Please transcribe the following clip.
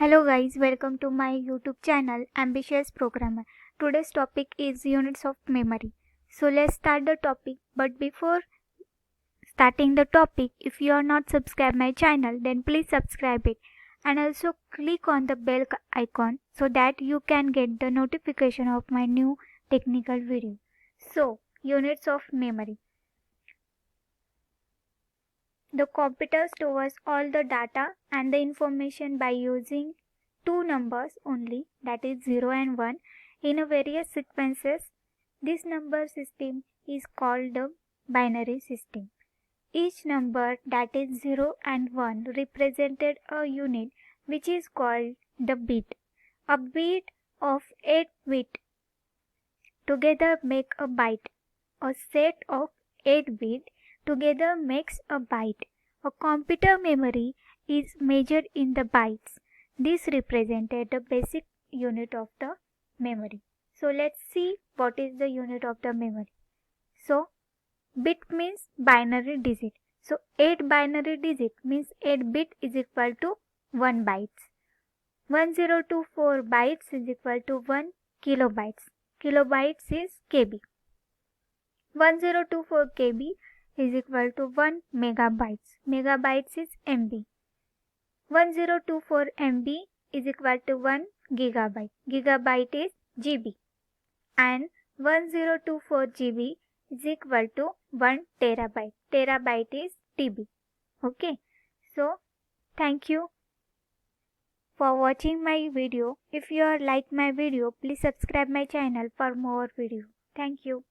Hello guys, welcome to my YouTube channel AmbitiousProgrammer. Today's topic is units of memory. So let's start the topic, but before starting the topic, if you are not subscribed my channel, then please subscribe it and also click on the bell icon so that you can get the notification of my new technical video. So, units of memory. The computer stores all the data and the information by using two numbers only, that is 0 and 1, in a various sequences. This number system is called the binary system. Each number, that is 0 and 1, represented a unit which is called the bit. A bit of 8 bits together make a byte. A set of 8 bits together makes a byte. A computer memory is measured in the bytes. This represented the basic unit of the memory. So let's see what is the unit of the memory. So bit means binary digit. So 8 binary digit means 8 bit is equal to 1 bytes. 1024 bytes is equal to 1 kilobytes. Kilobytes is KB. 1024 KB is equal to 1 megabytes. Megabytes is MB. 1024 MB is equal to 1 gigabyte. Gigabyte is GB. And 1024 GB is equal to 1 terabyte. Terabyte is TB. Okay. So, thank you for watching my video. If you like my video, please subscribe my channel for more video. Thank you.